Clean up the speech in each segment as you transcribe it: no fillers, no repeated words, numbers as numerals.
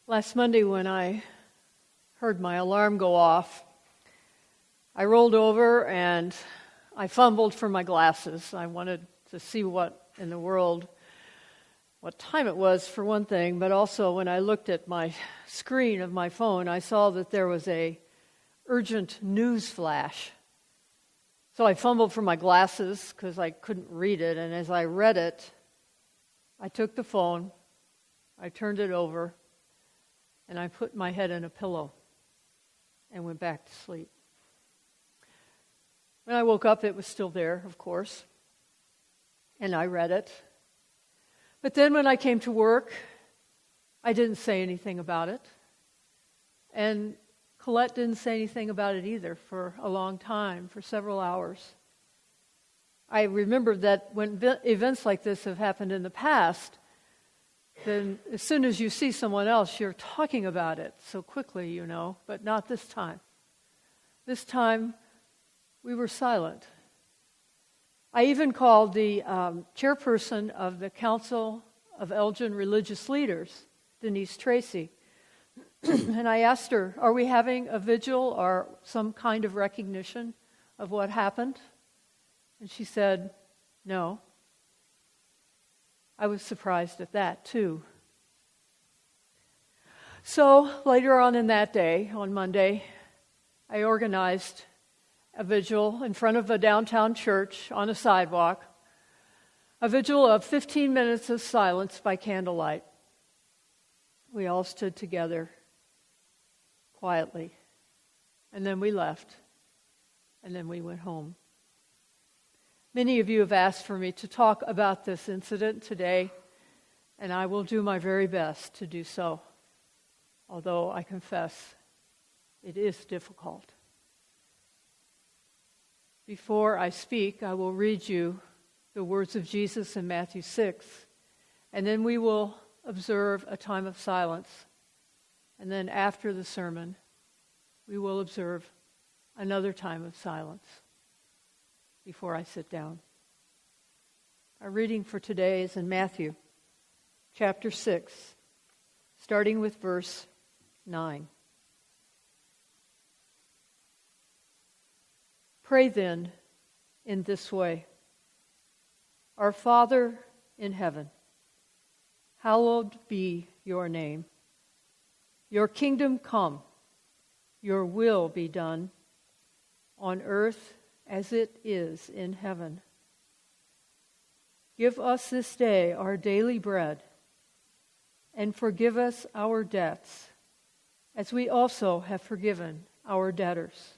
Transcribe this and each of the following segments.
Last Monday when I heard my alarm go off, I rolled over and I fumbled for my glasses. I wanted to see what time it was for one thing, but also when I looked at my screen of my phone, I saw that there was a urgent news flash. So I fumbled for my glasses because I couldn't read it, and as I read it, I took the phone, I turned it over, and I put my head in a pillow and went back to sleep. When I woke up, it was still there, of course, and I read it. But then when I came to work, I didn't say anything about it. And Colette didn't say anything about it either for a long time, for several hours. I remembered that when events like this have happened in the past, then as soon as you see someone else, you're talking about it so quickly, but not this time. This time, we were silent. I even called the chairperson of the Council of Elgin Religious Leaders, Denise Tracy, and I asked her, are we having a vigil or some kind of recognition of what happened? And she said, no. I was surprised at that, too. So later on in that day, on Monday, I organized a vigil in front of a downtown church on a sidewalk, a vigil of 15 minutes of silence by candlelight. We all stood together quietly, and then we left, and then we went home. Many of you have asked for me to talk about this incident today, and I will do my very best to do so, although I confess it is difficult. Before I speak, I will read you the words of Jesus in Matthew 6, and then we will observe a time of silence. And then after the sermon, we will observe another time of silence before I sit down. Our reading for today is in Matthew chapter 6, starting with verse 9. Pray then in this way: Our Father in heaven, hallowed be your name. Your kingdom come, your will be done, on earth as it is in heaven. Give us this day our daily bread, and forgive us our debts, as we also have forgiven our debtors.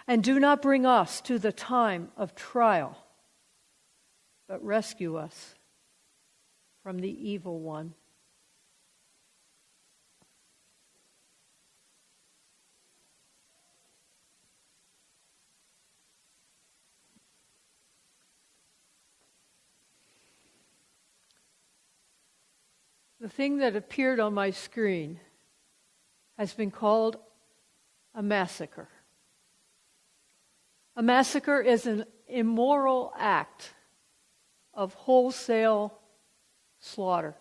And do not bring us to the time of trial, but rescue us from the evil one. The thing that appeared on my screen has been called a massacre. A massacre is an immoral act of wholesale slaughter.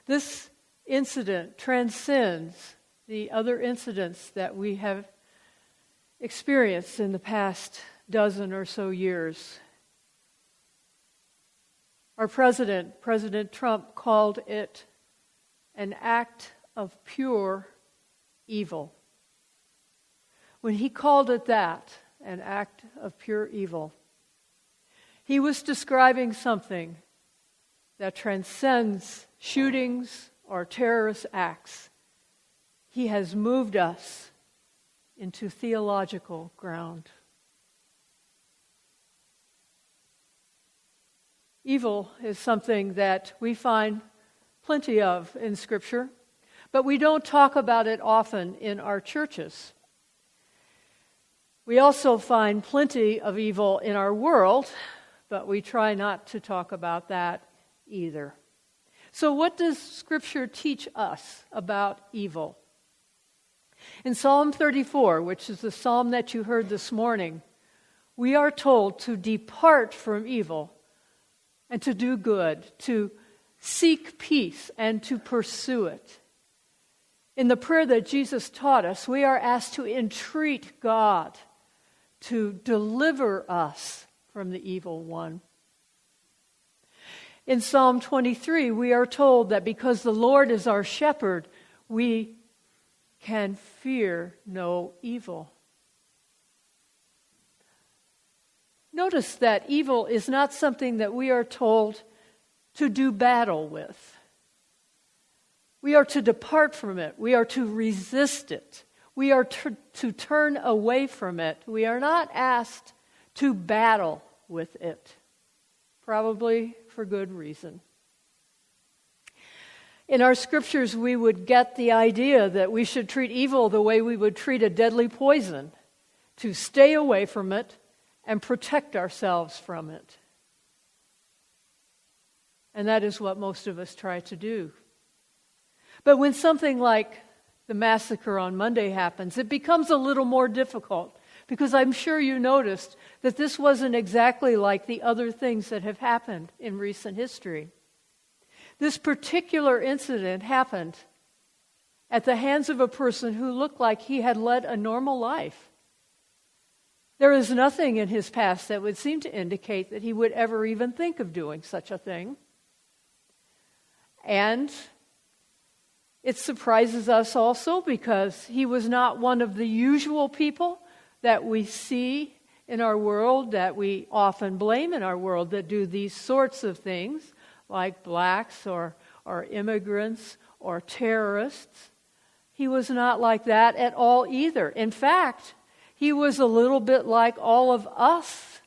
This incident transcends the other incidents that we have experienced in the past dozen or so years. Our president, President Trump, called it an act of pure evil. When he called it that, an act of pure evil, he was describing something that transcends shootings or terrorist acts. He has moved us into theological ground. Evil is something that we find plenty of in Scripture, but we don't talk about it often in our churches. We also find plenty of evil in our world, but we try not to talk about that either. So what does Scripture teach us about evil? In Psalm 34, which is the psalm that you heard this morning, we are told to depart from evil and to do good, to seek peace and to pursue it. In the prayer that Jesus taught us, we are asked to entreat God to deliver us from the evil one. In Psalm 23, we are told that because the Lord is our shepherd, we can fear no evil. Notice that evil is not something that we are told to do battle with. We are to depart from it. We are to resist it. We are to turn away from it. We are not asked to battle with it, probably for good reason. In our scriptures, we would get the idea that we should treat evil the way we would treat a deadly poison, to stay away from it and protect ourselves from it. And that is what most of us try to do. But when something like the massacre on Monday happens, it becomes a little more difficult, because I'm sure you noticed that this wasn't exactly like the other things that have happened in recent history. This particular incident happened at the hands of a person who looked like he had led a normal life. There is nothing in his past that would seem to indicate that he would ever even think of doing such a thing. And it surprises us also because he was not one of the usual people that we see in our world, that we often blame in our world, that do these sorts of things, like blacks or immigrants or terrorists. He was not like that at all either. In fact, he was a little bit like all of us,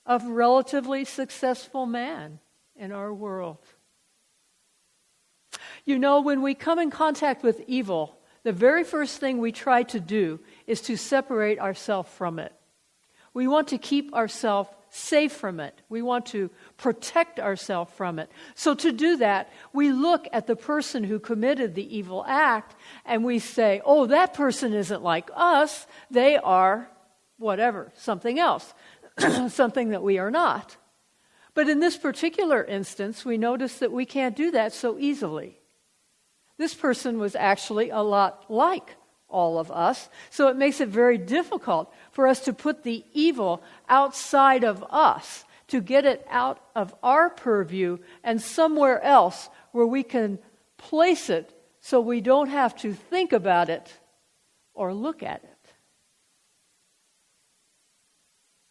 a relatively successful man in our world. You know, when we come in contact with evil, the very first thing we try to do is to separate ourselves from it. We want to keep ourselves safe from it. We want to protect ourselves from it. So to do that, we look at the person who committed the evil act and we say, oh, that person isn't like us. They are whatever, something else, something that we are not. But in this particular instance, we notice that we can't do that so easily. This person was actually a lot like all of us, so it makes it very difficult for us to put the evil outside of us, to get it out of our purview and somewhere else where we can place it so we don't have to think about it or look at it.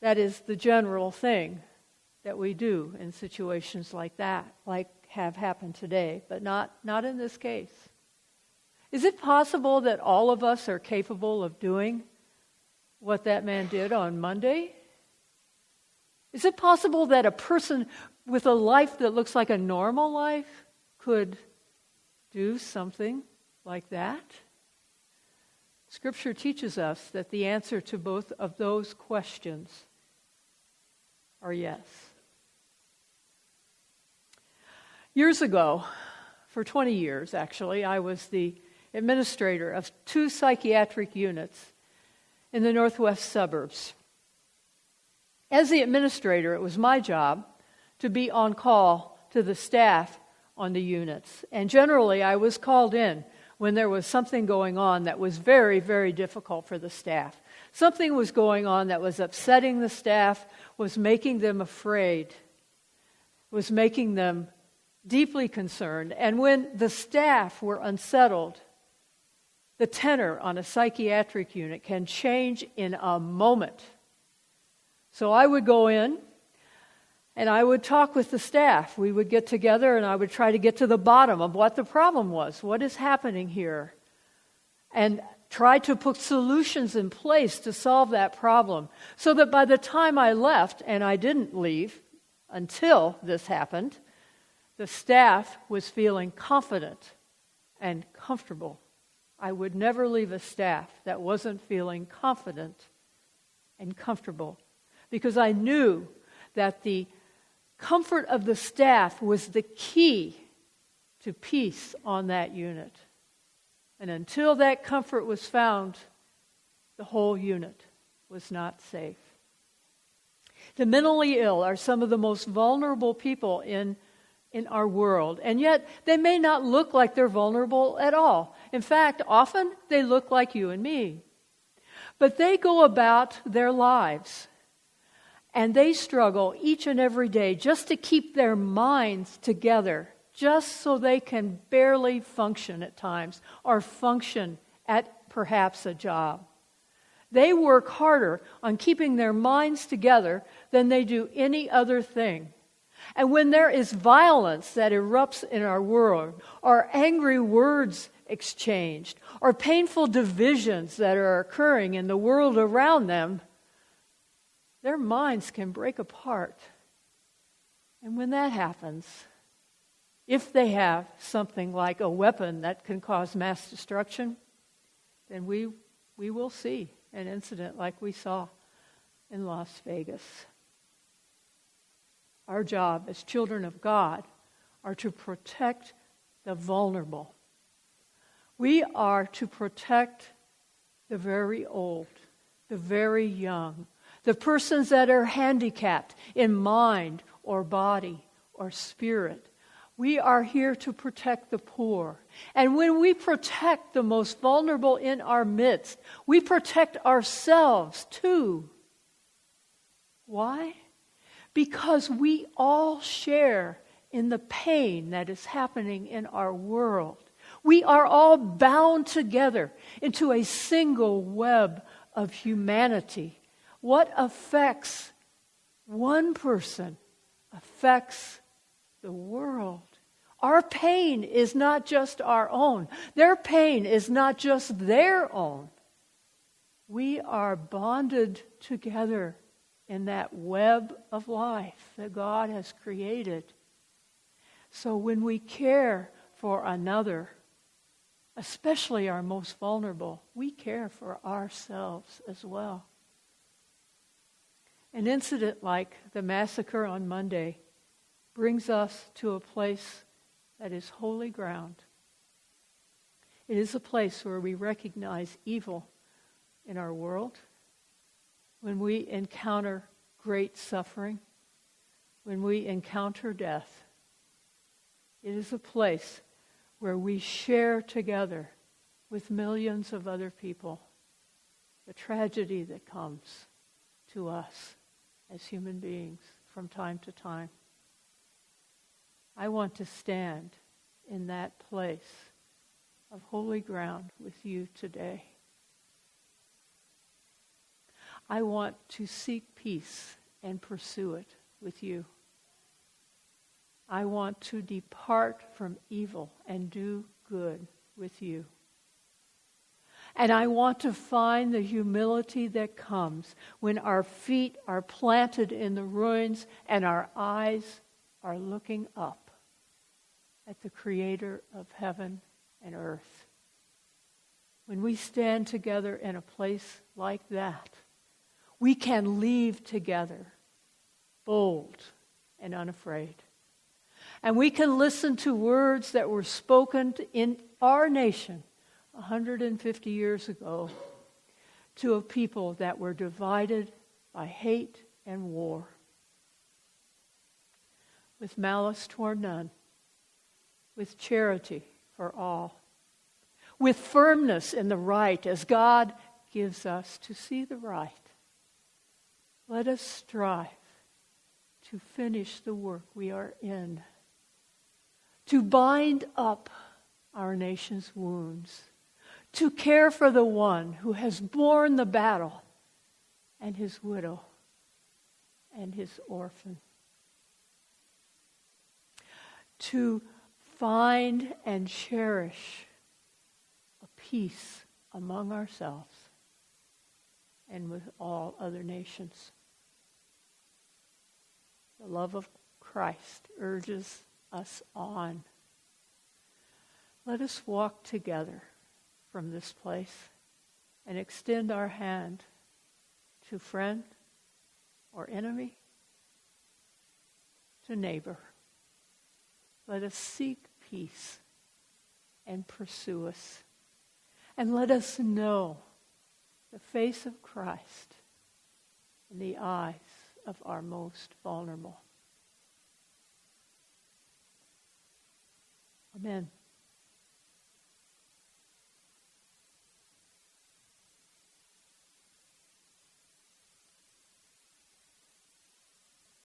That is the general thing that we do in situations like that, like have happened today, but not in this case. Is it possible that all of us are capable of doing what that man did on Monday? Is it possible that a person with a life that looks like a normal life could do something like that? Scripture teaches us that the answer to both of those questions are yes. Years ago, for 20 years actually, I was the administrator of 2 psychiatric units in the northwest suburbs. As the administrator, it was my job to be on call to the staff on the units. And generally, I was called in when there was something going on that was very, very difficult for the staff. Something was going on that was upsetting the staff, was making them afraid, was making them deeply concerned. And when the staff were unsettled, the tenor on a psychiatric unit can change in a moment. So I would go in and I would talk with the staff. We would get together and I would try to get to the bottom of what the problem was. What is happening here? And try to put solutions in place to solve that problem so that by the time I left, and I didn't leave until this happened, the staff was feeling confident and comfortable. I would never leave a staff that wasn't feeling confident and comfortable, because I knew that the comfort of the staff was the key to peace on that unit. And until that comfort was found, the whole unit was not safe. The mentally ill are some of the most vulnerable people in our world, and yet they may not look like they're vulnerable at all. In fact, often they look like you and me. But they go about their lives, and they struggle each and every day just to keep their minds together, just so they can barely function at times, or function at perhaps a job. They work harder on keeping their minds together than they do any other thing. And when there is violence that erupts in our world, or angry words exchanged, or painful divisions that are occurring in the world around them, their minds can break apart. And when that happens, if they have something like a weapon that can cause mass destruction, then we will see an incident like we saw in Las Vegas. Our job as children of God are to protect the vulnerable. We are to protect the very old, the very young, the persons that are handicapped in mind or body or spirit. We are here to protect the poor. And when we protect the most vulnerable in our midst, we protect ourselves too. Why? Because we all share in the pain that is happening in our world. We are all bound together into a single web of humanity. What affects one person affects the world. Our pain is not just our own. Their pain is not just their own. We are bonded together in that web of life that God has created. So when we care for another, especially our most vulnerable, we care for ourselves as well. An incident like the massacre on Monday brings us to a place that is holy ground. It is a place where we recognize evil in our world, when we encounter great suffering, when we encounter death. It is a place where we share together with millions of other people the tragedy that comes to us as human beings from time to time. I want to stand in that place of holy ground with you today. I want to seek peace and pursue it with you. I want to depart from evil and do good with you. And I want to find the humility that comes when our feet are planted in the ruins and our eyes are looking up at the Creator of heaven and earth. When we stand together in a place like that, we can leave together bold and unafraid. And we can listen to words that were spoken in our nation 150 years ago to a people that were divided by hate and war. With malice toward none, with charity for all, with firmness in the right as God gives us to see the right. Let us strive to finish the work we are in, to bind up our nation's wounds, to care for the one who has borne the battle, and his widow, and his orphan. To find and cherish a peace among ourselves and with all other nations. The love of Christ urges us on. Let us walk together from this place and extend our hand to friend or enemy, to neighbor. Let us seek peace and pursue us. And let us know the face of Christ in the eyes of our most vulnerable. Amen.